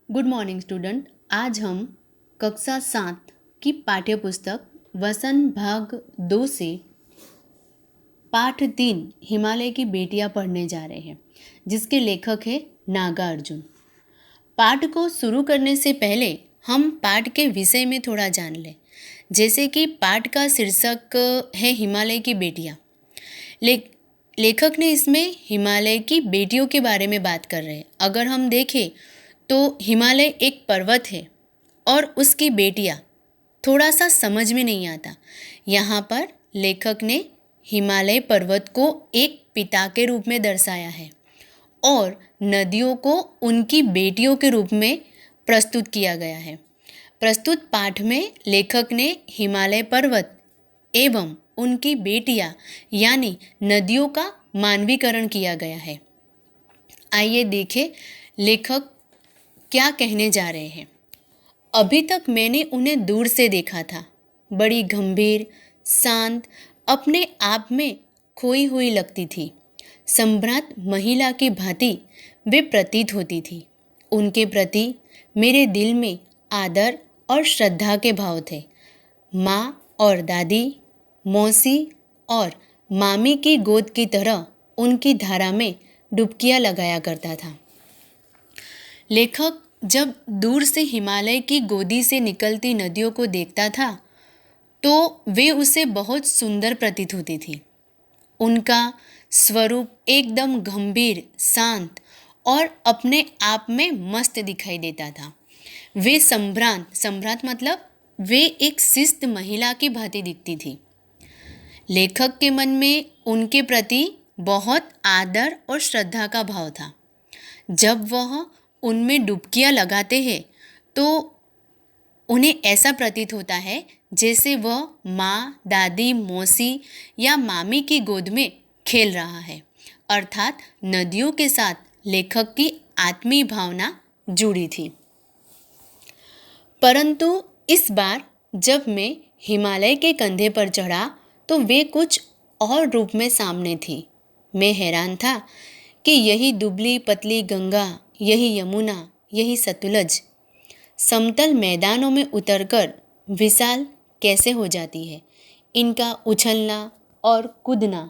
Good morning student. आज हम कक्षा 7 की पाठ्य पुस्तक वसन भाग 2 से पाठ 3 हिमालय की बेटियां पढ़ने जा रहे हैं, जिसके लेखक है नागार्जुन। पाठ को शुरू करने से पहले हम पाठ के विषय में थोड़ा जान लें। जैसे कि पाठ का शीर्षक है हिमालय की बेटियां। लेखक ने इसमें हिमालय की बेटियों के बारे में बात कर रहे हैं। अगर हम देखें तो हिमालय एक पर्वत है और उसकी बेटियां थोड़ा सा समझ में नहीं आता। यहाँ पर लेखक ने हिमालय पर्वत को एक पिता के रूप में दर्शाया है और नदियों को उनकी बेटियों के रूप में प्रस्तुत किया गया है। प्रस्तुत पाठ में लेखक ने हिमालय पर्वत एवं उनकी बेटियां यानी नदियों का मानवीकरण किया गया है। आइए देखें लेखक क्या कहने जा रहे हैं। अभी तक मैंने उन्हें दूर से देखा था। बड़ी गंभीर, शांत, अपने आप में खोई हुई लगती थी। सम्राट महिला की भांति वे प्रतीत होती थी। उनके प्रति मेरे दिल में आदर और श्रद्धा के भाव थे। माँ और दादी, मौसी और मामी की गोद की तरह उनकी धारा में डुबकियाँ लगाया करता था। लेखक जब दूर से हिमालय की गोदी से निकलती नदियों को देखता था तो वे उसे बहुत सुंदर प्रतीत होती थी। उनका स्वरूप एकदम गंभीर, शांत और अपने आप में मस्त दिखाई देता था। वे सम्राट मतलब वे एक शिष्ट महिला की भांति दिखती थी। लेखक के मन में उनके प्रति बहुत आदर और श्रद्धा का भाव था। जब वह उनमें डुबकियाँ लगाते हैं तो उन्हें ऐसा प्रतीत होता है जैसे वह माँ, दादी, मौसी या मामी की गोद में खेल रहा है। अर्थात नदियों के साथ लेखक की आत्मीय भावना जुड़ी थी। परंतु इस बार जब मैं हिमालय के कंधे पर चढ़ा तो वे कुछ और रूप में सामने थी। मैं हैरान था कि यही दुबली पतली गंगा, यही यमुना, यही सतलज समतल मैदानों में उतरकर विशाल कैसे हो जाती है। इनका उछलना और कूदना,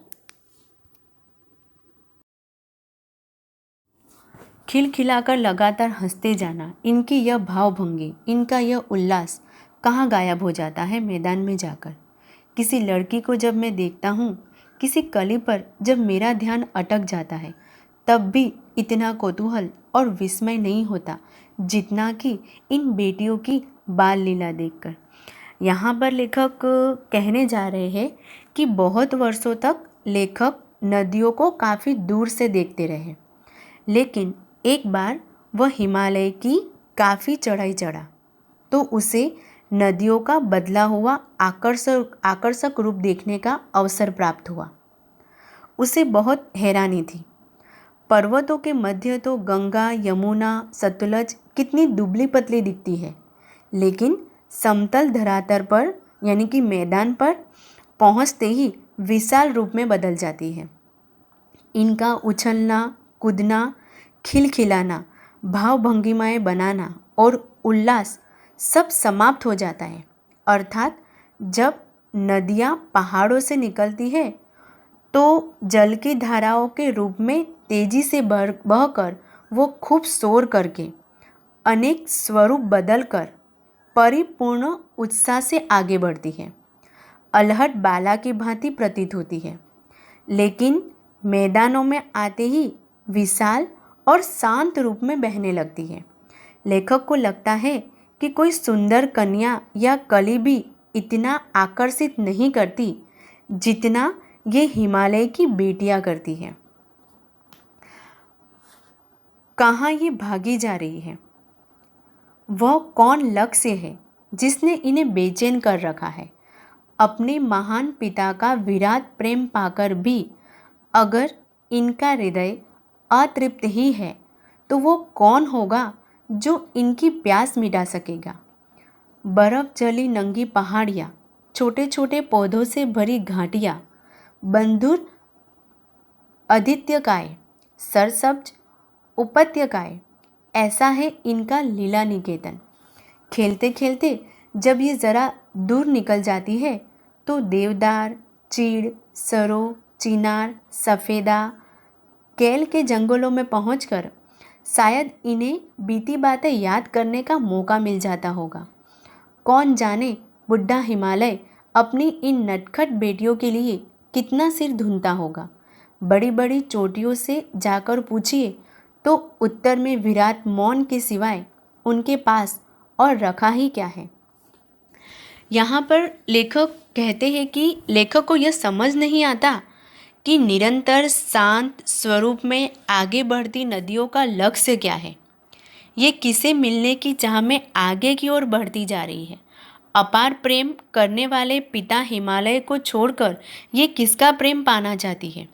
खिलखिलाकर लगातार हंसते जाना, इनकी यह भावभंगी, इनका यह उल्लास कहाँ गायब हो जाता है मैदान में जाकर। किसी लड़की को जब मैं देखता हूँ, किसी कली पर जब मेरा ध्यान अटक जाता है, तब भी इतना कौतूहल और विस्मय नहीं होता जितना कि इन बेटियों की बाल लीला देखकर। यहाँ पर लेखक कहने जा रहे हैं कि बहुत वर्षों तक लेखक नदियों को काफ़ी दूर से देखते रहे, लेकिन एक बार वह हिमालय की काफ़ी चढ़ाई चढ़ा तो उसे नदियों का बदला हुआ आकर्षक रूप देखने का अवसर प्राप्त हुआ। उसे बहुत हैरानी थी। पर्वतों के मध्य तो गंगा, यमुना, सतलज कितनी दुबली पतली दिखती है, लेकिन समतल धरातल पर यानी कि मैदान पर पहुंचते ही विशाल रूप में बदल जाती है। इनका उछलना, कूदना, खिलखिलाना, भावभंगिमाएं बनाना और उल्लास सब समाप्त हो जाता है। अर्थात जब नदियाँ पहाड़ों से निकलती है तो जल की धाराओं के रूप में तेजी से बहकर वो खूब शोर करके अनेक स्वरूप बदलकर परिपूर्ण उत्साह से आगे बढ़ती है। अलहट बाला की भांति प्रतीत होती है, लेकिन मैदानों में आते ही विशाल और शांत रूप में बहने लगती है। लेखक को लगता है कि कोई सुंदर कन्या या कली भी इतना आकर्षित नहीं करती जितना ये हिमालय की बेटियां करती हैं। कहाँ ये भागी जा रही है? वह कौन लक्ष्य है जिसने इन्हें बेचैन कर रखा है? अपने महान पिता का विराट प्रेम पाकर भी अगर इनका हृदय अतृप्त ही है तो वो कौन होगा जो इनकी प्यास मिटा सकेगा? बर्फ जली नंगी पहाड़ियाँ, छोटे छोटे पौधों से भरी घाटियाँ, बंधुर आदित्यकाय, सरसब्ज उपत्यकाएं, ऐसा है इनका लीला निकेतन। खेलते खेलते जब ये ज़रा दूर निकल जाती है तो देवदार, चीड़, सरो, चिनार, सफ़ेदा, केल के जंगलों में पहुंचकर शायद इन्हें बीती बातें याद करने का मौका मिल जाता होगा। कौन जाने बुढ़ा हिमालय अपनी इन नटखट बेटियों के लिए कितना सिर धुनता होगा। बड़ी बड़ी चोटियों से जाकर पूछिए तो उत्तर में विराट मौन के सिवाय उनके पास और रखा ही क्या है। यहाँ पर लेखक कहते हैं कि लेखक को यह समझ नहीं आता कि निरंतर शांत स्वरूप में आगे बढ़ती नदियों का लक्ष्य क्या है। ये किसे मिलने की चाह में आगे की ओर बढ़ती जा रही है। अपार प्रेम करने वाले पिता हिमालय को छोड़कर ये किसका प्रेम पाना चाहती है।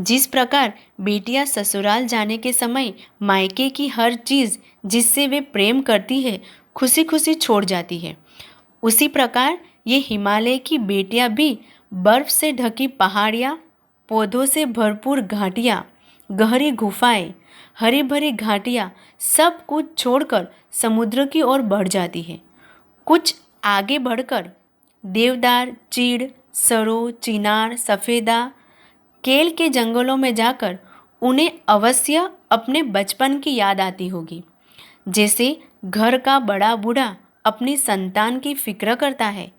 जिस प्रकार बेटियां ससुराल जाने के समय मायके की हर चीज़ जिससे वे प्रेम करती है खुशी खुशी छोड़ जाती है, उसी प्रकार ये हिमालय की बेटियां भी बर्फ से ढकी पहाड़ियाँ, पौधों से भरपूर घाटियाँ, गहरी गुफाएं, हरी भरी घाटियाँ सब कुछ छोड़कर समुद्र की ओर बढ़ जाती है। कुछ आगे बढ़कर देवदार, चीड़, सरो, चिनार, सफ़ेदा, केल के जंगलों में जाकर उन्हें अवश्य अपने बचपन की याद आती होगी। जैसे घर का बड़ा बूढ़ा अपनी संतान की फिक्र करता है,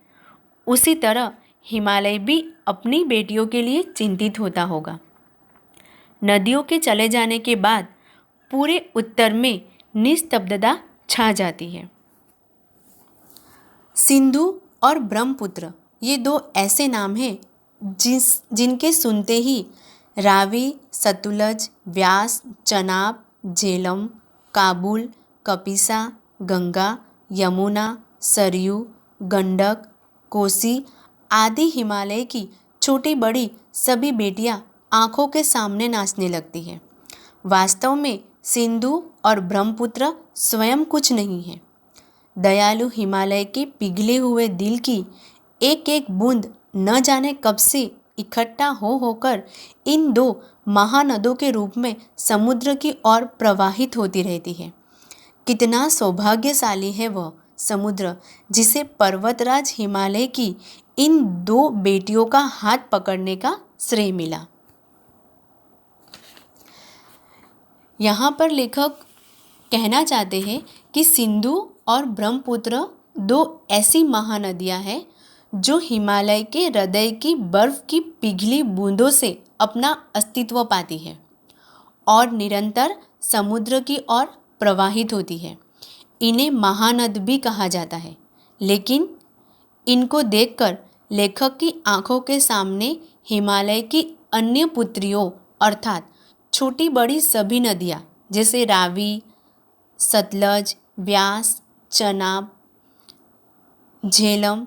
उसी तरह हिमालय भी अपनी बेटियों के लिए चिंतित होता होगा। नदियों के चले जाने के बाद पूरे उत्तर में निस्तब्धता छा जाती है। सिंधु और ब्रह्मपुत्र ये दो ऐसे नाम हैं जिनके सुनते ही रावी, सतलज, व्यास, चनाब, झेलम, काबुल, कपिसा, गंगा, यमुना, सरयू, गंडक, कोसी आदि हिमालय की छोटी बड़ी सभी बेटियां आँखों के सामने नाचने लगती हैं। वास्तव में सिंधु और ब्रह्मपुत्र स्वयं कुछ नहीं है। दयालु हिमालय के पिघले हुए दिल की एक एक बूंद न जाने कब से इकट्ठा होकर इन दो महानदों के रूप में समुद्र की ओर प्रवाहित होती रहती है। कितना सौभाग्यशाली है वह समुद्र जिसे पर्वतराज हिमालय की इन दो बेटियों का हाथ पकड़ने का श्रेय मिला। यहाँ पर लेखक कहना चाहते हैं कि सिंधु और ब्रह्मपुत्र दो ऐसी महानदियाँ हैं जो हिमालय के हृदय की बर्फ की पिघली बूंदों से अपना अस्तित्व पाती है और निरंतर समुद्र की ओर प्रवाहित होती है। इन्हें महानद भी कहा जाता है, लेकिन इनको देखकर लेखक की आंखों के सामने हिमालय की अन्य पुत्रियों अर्थात छोटी बड़ी सभी नदियाँ जैसे रावी, सतलज, व्यास, चनाब, झेलम,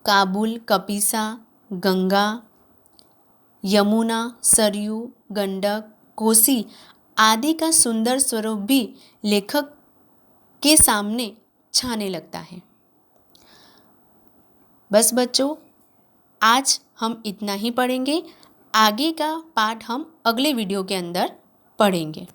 काबुल, कपिसा, गंगा, यमुना, सरयू, गंडक, कोसी आदि का सुंदर स्वरूप भी लेखक के सामने छाने लगता है। बस बच्चों, आज हम इतना ही पढ़ेंगे। आगे का पाठ हम अगले वीडियो के अंदर पढ़ेंगे।